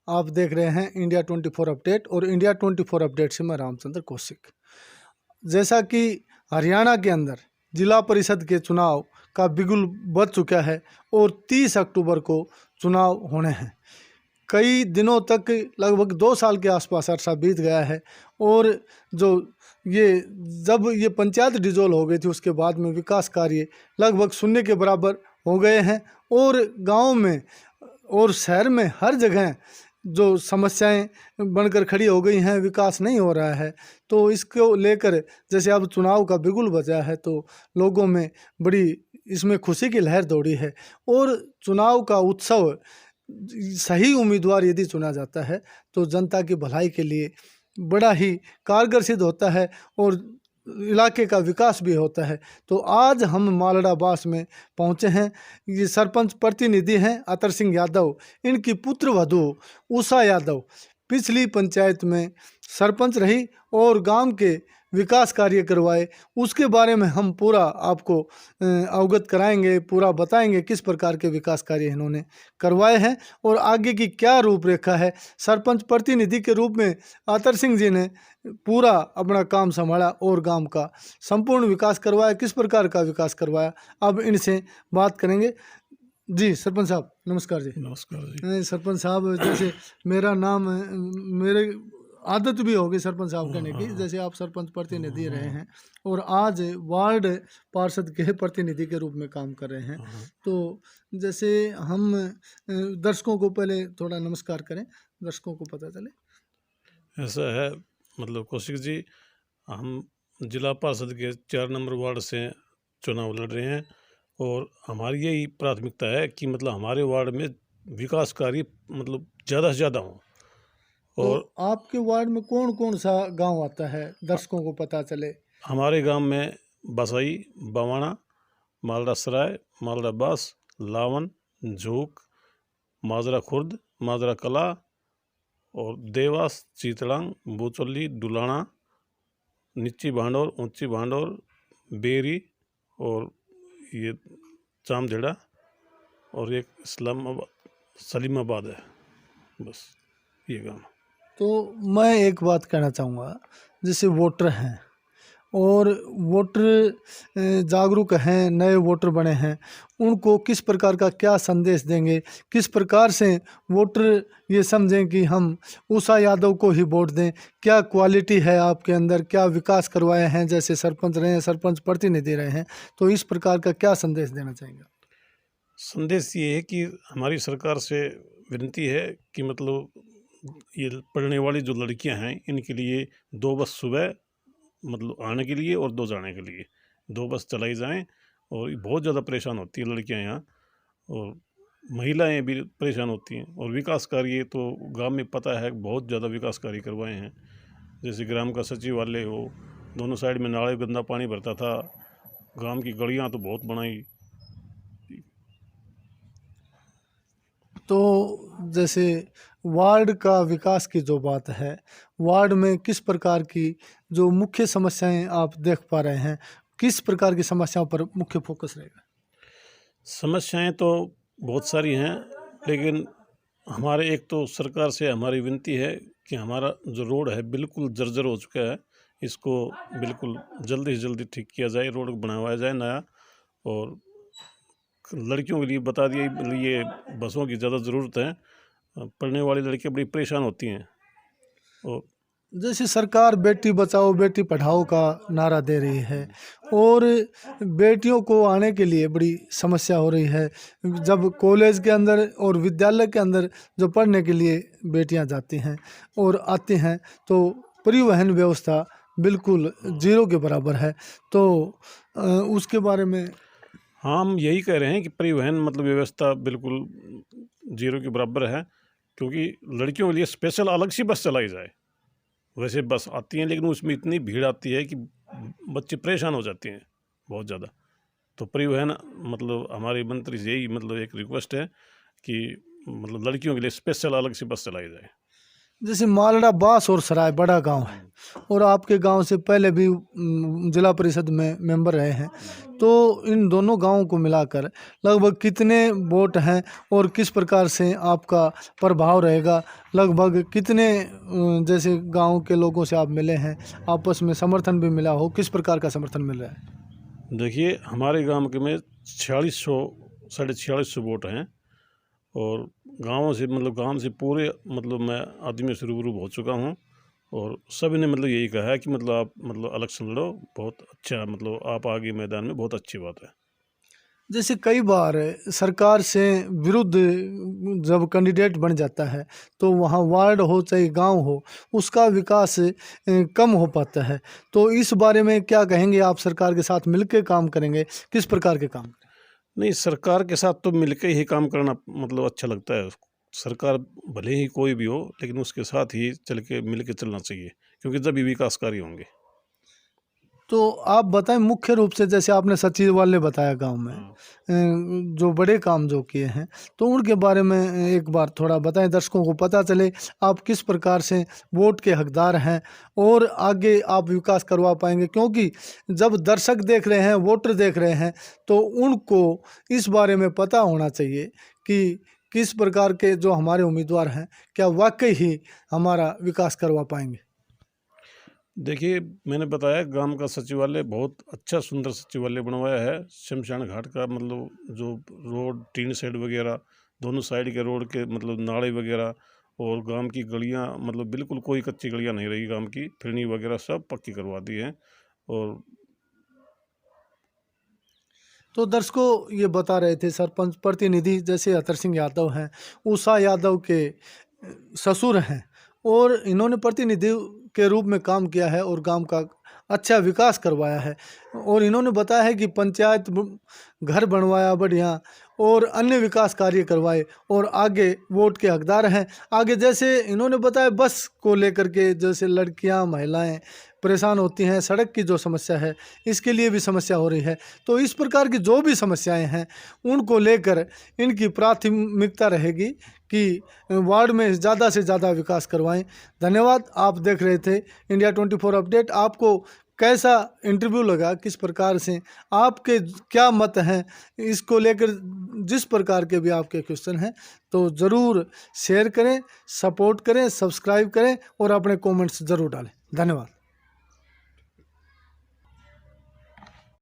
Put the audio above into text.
आप देख रहे हैं इंडिया 24 अपडेट और इंडिया 24 अपडेट से मैं रामचंद्र कौशिक। जैसा कि हरियाणा के अंदर जिला परिषद के चुनाव का बिगुल बज चुका है और 30 अक्टूबर को चुनाव होने हैं। कई दिनों तक लगभग 2 साल के आसपास अरसा बीत गया है और जो जब ये पंचायत डिसॉल्व हो गई थी उसके बाद में विकास कार्य लगभग शून्य के बराबर हो गए हैं और गांव में और शहर में हर जगह जो समस्याएं बनकर खड़ी हो गई हैं, विकास नहीं हो रहा है। तो इसको लेकर जैसे अब चुनाव का बिगुल बजा है तो लोगों में बड़ी इसमें खुशी की लहर दौड़ी है और चुनाव का उत्सव सही उम्मीदवार यदि चुना जाता है तो जनता की भलाई के लिए बड़ा ही कारगर सिद्ध होता है और इलाके का विकास भी होता है। तो आज हम मालड़ा बास में पहुंचे हैं। ये सरपंच प्रतिनिधि हैं अतर सिंह यादव, इनकी पुत्र वधू उषा यादव पिछली पंचायत में सरपंच रही और गांव के विकास कार्य करवाए। उसके बारे में हम पूरा आपको अवगत कराएंगे, पूरा बताएंगे किस प्रकार के विकास कार्य इन्होंने करवाए हैं और आगे की क्या रूपरेखा है। सरपंच प्रतिनिधि के रूप में अतर सिंह जी ने पूरा अपना काम संभाला और गांव का संपूर्ण विकास करवाया। किस प्रकार का विकास करवाया, अब इनसे बात करेंगे। जी सरपंच साहब नमस्कार जी। नमस्कार जी। सरपंच साहब, जैसे मेरा नाम मेरे आदत भी होगी सरपंच साहब कहने की, जैसे आप सरपंच प्रतिनिधि रहे हैं और आज वार्ड पार्षद के प्रतिनिधि के रूप में काम कर रहे हैं। तो जैसे हम दर्शकों को पहले थोड़ा नमस्कार करें, दर्शकों को पता चले। ऐसा है मतलब कौशिक जी, हम जिला पार्षद के 4 नंबर वार्ड से चुनाव लड़ रहे हैं और हमारी यही प्राथमिकता है कि मतलब हमारे वार्ड में विकास कार्य मतलब ज़्यादा से ज़्यादा हों। और तो आपके वार्ड में कौन कौन सा गांव आता है, दर्शकों को पता चले। हमारे गांव में बसाई, बवाना, मालड़ा सराय, मालड़ा बास, लावन, झूक, माजरा खुर्द, माजरा कला और देवास, चीतड़ांग, बोचल्ली, डुलाना, नीची भांडौर, ऊंची भांडौर, बेरी और ये चामझेड़ा और एक सलीमाबाद है। बस ये गाँव। तो मैं एक बात कहना चाहूँगा, जैसे वोटर हैं और वोटर जागरूक हैं, नए वोटर बने हैं, उनको किस प्रकार का क्या संदेश देंगे, किस प्रकार से वोटर ये समझें कि हम उषा यादव को ही वोट दें। क्या क्वालिटी है आपके अंदर, क्या विकास करवाए हैं, जैसे सरपंच रहे हैं, सरपंच प्रतिनिधि रहे हैं, तो इस प्रकार का क्या संदेश देना चाहेंगे। संदेश ये है कि हमारी सरकार से विनती है कि मतलब ये पढ़ने वाली जो लड़कियां हैं इनके लिए 2 बस सुबह मतलब आने के लिए और 2 जाने के लिए 2 बस चलाई जाएं। और बहुत ज़्यादा परेशान होती है लड़कियां यहाँ और महिलाएं भी परेशान होती हैं। और विकास कार्य तो गांव में पता है बहुत ज़्यादा विकास कार्य करवाए हैं। जैसे ग्राम का सचिवालय हो, दोनों साइड में नाले गंदा पानी भरता था, गांव की गलियां तो बहुत बनाई। तो जैसे वार्ड का विकास की जो बात है, वार्ड में किस प्रकार की जो मुख्य समस्याएं आप देख पा रहे हैं, किस प्रकार की समस्याओं पर मुख्य फोकस रहेगा। समस्याएं तो बहुत सारी हैं, लेकिन हमारे एक तो सरकार से हमारी विनती है कि हमारा जो रोड है बिल्कुल जर्जर हो चुका है, इसको बिल्कुल जल्दी से जल्दी ठीक किया जाए, रोड बनवाया जाए नया। और लड़कियों के लिए बता दिए ये बसों की ज़्यादा ज़रूरत है, पढ़ने वाली लड़कियां बड़ी परेशान होती हैं। और जैसे सरकार बेटी बचाओ बेटी पढ़ाओ का नारा दे रही है और बेटियों को आने के लिए बड़ी समस्या हो रही है। जब कॉलेज के अंदर और विद्यालय के अंदर जो पढ़ने के लिए बेटियां जाती हैं और आती हैं तो परिवहन व्यवस्था बिल्कुल जीरो के बराबर है। तो उसके बारे में हम यही कह रहे हैं कि परिवहन मतलब व्यवस्था बिल्कुल जीरो के बराबर है, क्योंकि लड़कियों के लिए स्पेशल अलग सी बस चलाई जाए। वैसे बस आती हैं लेकिन उसमें इतनी भीड़ आती है कि बच्चे परेशान हो जाते हैं बहुत ज़्यादा। तो परिवहन मतलब हमारे मंत्री से यही मतलब एक रिक्वेस्ट है कि मतलब लड़कियों के लिए स्पेशल अलग सी बस चलाई जाए। जैसे मालड़ा बास और सराय बड़ा गांव है और आपके गांव से पहले भी जिला परिषद में मेंबर रहे हैं, तो इन दोनों गांवों को मिलाकर लगभग कितने वोट हैं और किस प्रकार से आपका प्रभाव रहेगा? लगभग कितने जैसे गांव के लोगों से आप मिले हैं, आपस में समर्थन भी मिला हो, किस प्रकार का समर्थन मिल रहा है? देखिए, हमारे गांव के में 4600 4600 वोट हैं और गाँव से मतलब गांव से पूरे मतलब मैं आदमी से रूबरू हो चुका हूं और सभी ने मतलब यही कहा है कि मतलब आप मतलब इलेक्शन लड़ो, बहुत अच्छा मतलब आप आगे मैदान में, बहुत अच्छी बात है। जैसे कई बार सरकार से विरुद्ध जब कैंडिडेट बन जाता है तो वहाँ वार्ड हो चाहे गांव हो, उसका विकास कम हो पाता है, तो इस बारे में क्या कहेंगे? आप सरकार के साथ मिलकर काम करेंगे, किस प्रकार के काम? नहीं, सरकार के साथ तो मिलकर ही काम करना मतलब अच्छा लगता है। सरकार भले ही कोई भी हो, लेकिन उसके साथ ही चल के मिल के चलना चाहिए, क्योंकि जब भी विकास कार्य होंगे। तो आप बताएं मुख्य रूप से, जैसे आपने सचिवालय बताया गांव में जो बड़े काम जो किए हैं, तो उनके बारे में एक बार थोड़ा बताएं, दर्शकों को पता चले आप किस प्रकार से वोट के हकदार हैं और आगे आप विकास करवा पाएंगे। क्योंकि जब दर्शक देख रहे हैं, वोटर देख रहे हैं, तो उनको इस बारे में पता होना चाहिए कि किस प्रकार के जो हमारे उम्मीदवार हैं, क्या वाकई ही हमारा विकास करवा पाएंगे। देखिए, मैंने बताया गांव का सचिवालय बहुत अच्छा सुंदर सचिवालय बनवाया है। शमशान घाट का मतलब जो रोड, टीन शेड वगैरह, दोनों साइड के रोड के मतलब नाले वगैरह, और गांव की गलियां मतलब बिल्कुल कोई कच्ची गलियां नहीं रही, गांव की फिरनी वगैरह सब पक्की करवा दी है। और तो दर्शकों ये बता रहे थे सरपंच प्रतिनिधि, जैसे अतर सिंह यादव हैं, उषा यादव के ससुर हैं और इन्होंने प्रतिनिधि के रूप में काम किया है और गांव का अच्छा विकास करवाया है। और इन्होंने बताया है कि पंचायत घर बनवाया बढ़िया और अन्य विकास कार्य करवाए और आगे वोट के हकदार हैं। आगे जैसे इन्होंने बताया बस को लेकर के, जैसे लड़कियां महिलाएं परेशान होती हैं, सड़क की जो समस्या है इसके लिए भी समस्या हो रही है, तो इस प्रकार की जो भी समस्याएं हैं उनको लेकर इनकी प्राथमिकता रहेगी कि वार्ड में ज़्यादा से ज़्यादा विकास करवाएं। धन्यवाद। आप देख रहे थे इंडिया 24 अपडेट। आपको कैसा इंटरव्यू लगा, किस प्रकार से आपके क्या मत हैं इसको लेकर, जिस प्रकार के भी आपके क्वेश्चन हैं तो ज़रूर शेयर करें, सपोर्ट करें, सब्सक्राइब करें और अपने कमेंट्स ज़रूर डालें। धन्यवाद।